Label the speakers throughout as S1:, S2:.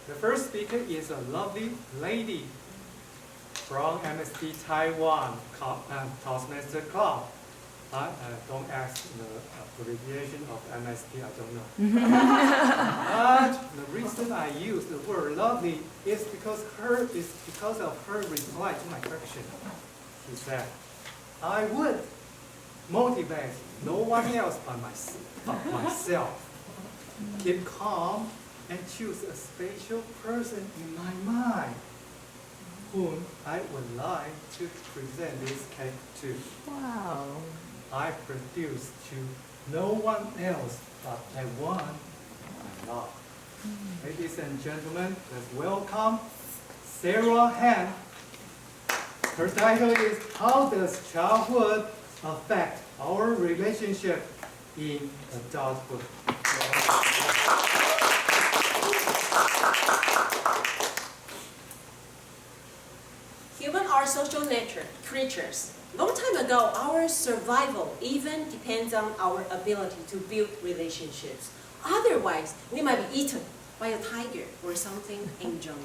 S1: The first speaker is a lovely lady from MST Taiwan Toastmaster Club. Don't ask the abbreviation of MST, I don't know. But the reason I use the word lovely is because of her reply to my question. She said, I would motivate no one else but myself. Keep calm and choose a special person in my mind whom I would like to present this cake to.
S2: Wow.
S1: I produce to no one else but the one I love. Ladies and gentlemen, let's welcome Sara Han. Her title is How Does Childhood Affect Our Relationship in Adulthood?
S3: Humans are social creatures. Long time ago, our survival even depends on our ability to build relationships. Otherwise, we might be eaten by a tiger or something in the jungle.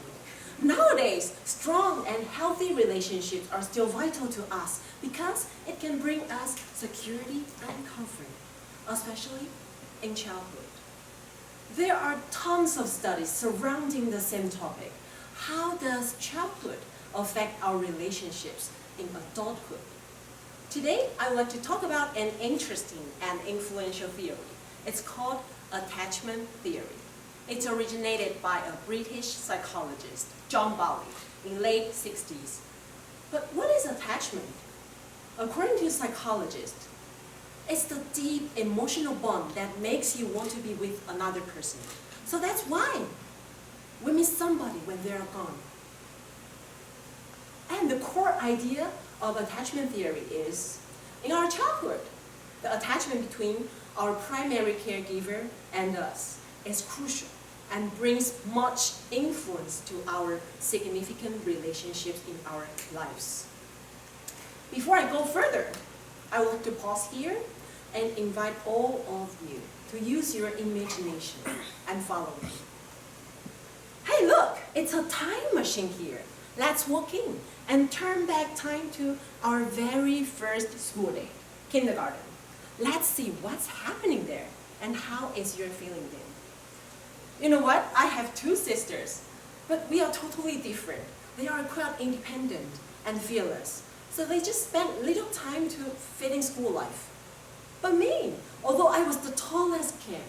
S3: Nowadays, strong and healthy relationships are still vital to us because it can bring us security and comfort, especially in childhood. There are tons of studies surrounding the same topic. How does childhood affect our relationships in adulthood? Today, I would like to talk about an interesting and influential theory. It's called attachment theory. It originated by a British psychologist, John Bowlby, in late 60s. But what is attachment? According to psychologists, it's the deep emotional bond that makes you want to be with another person. So that's why we miss somebody when they're gone. And the core idea of attachment theory is, in our childhood, the attachment between our primary caregiver and us is crucial and brings much influence to our significant relationships in our lives. Before I go further, I would like to pause here and invite all of you to use your imagination and follow me. Hey, look, it's a time machine here. Let's walk in and turn back time to our very first school day, kindergarten. Let's see what's happening there and how is your feeling then. You know what? I have two sisters, but we are totally different. They are quite independent and fearless, so they just spent little time to fit in school life. But me, although I was the tallest kid,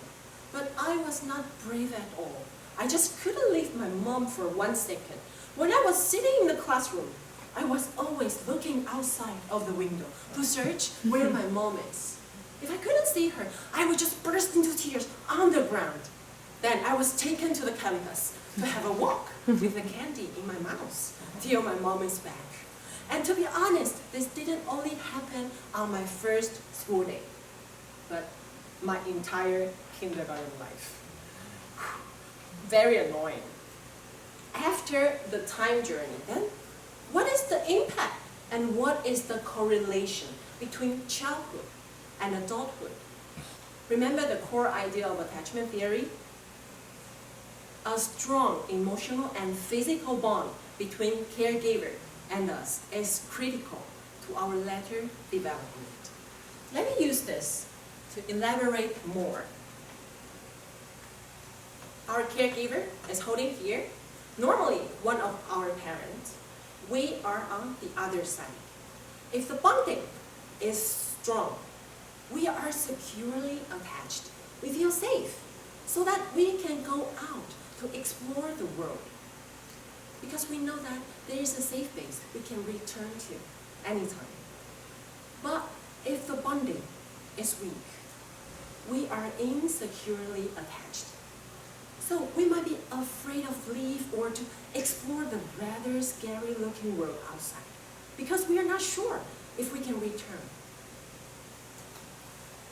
S3: but I was not brave at all. I just couldn't leave my mom for 1 second. When I was sitting in the classroom, I was always looking outside of the window to search where my mom is. If I couldn't see her, I would just burst into tears on the ground. Then I was taken to the campus to have a walk with the candy in my mouth till my mom is back. And to be honest, this didn't only happen on my first school day, but my entire kindergarten life. Very annoying. After the time journey, then, what is the impact and what is the correlation between childhood and adulthood? Remember the core idea of attachment theory? A strong emotional and physical bond between caregiver and us is critical to our later development. Let me use this to elaborate more. Our caregiver is holding here. Normally, one of our parents. We are on the other side. If the bonding is strong, we are securely attached. We feel safe so that we can go out to explore the world. Because we know that there is a safe base we can return to anytime. But if the bonding is weak, we are insecurely attached. So we might be afraid of leave or to explore the rather scary looking world outside because we are not sure if we can return.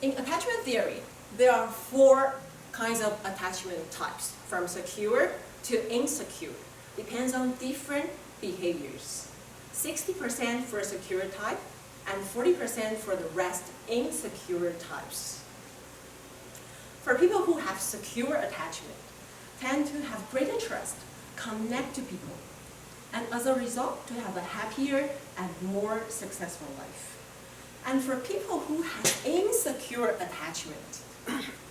S3: In attachment theory, there are 4 kinds of attachment types, from secure to insecure. Depends on different behaviors. 60% for secure type and 40% for the rest insecure types. For people who have secure attachment, tend to have greater trust, connect to people, and as a result, to have a happier and more successful life. And for people who have insecure attachment,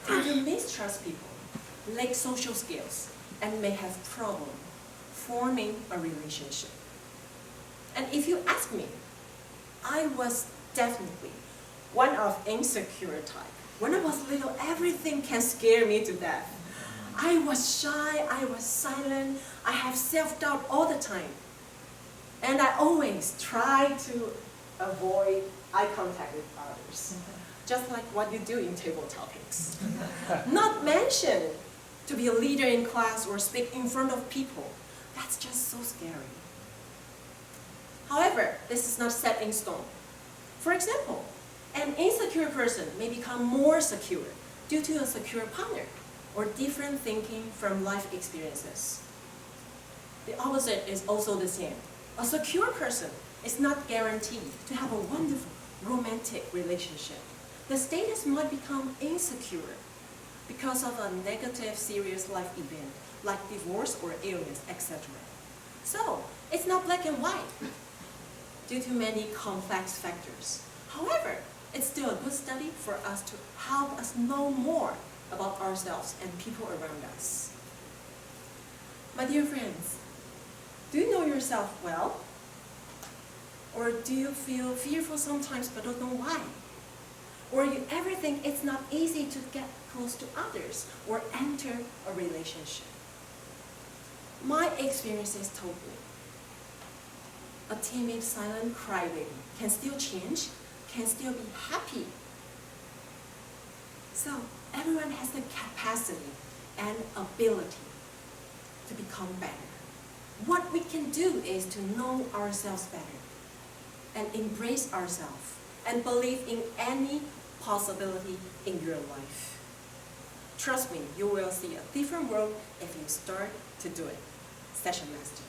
S3: tend to mistrust people, lack social skills, and may have problem forming a relationship. And if you ask me, I was definitely one of insecure type. When I was little, everything can scare me to death. I was shy, I was silent, I have self-doubt all the time. And I always try to avoid eye contact with others, just like what you do in table topics. Not mention to be a leader in class or speak in front of people. That's just so scary. However, this is not set in stone. For example, an insecure person may become more secure due to a secure partner or different thinking from life experiences. The opposite is also the same. A secure person is not guaranteed to have a wonderful romantic relationship. The status might become insecure because of a negative, serious life event like divorce or illness, etc. So, it's not black and white due to many complex factors. However, it's still a good study for us to help us know more about ourselves and people around us. My dear friends, do you know yourself well? Or do you feel fearful sometimes but don't know why? Or you ever think it's not easy to get close to others or enter a relationship? My experiences told me a timid, silent crybaby can still change, can still be happy. So everyone has the capacity and ability to become better. What we can do is to know ourselves better and embrace ourselves and believe in any possibility in your life. Trust me, you will see a different world if you start to do it. Session Master.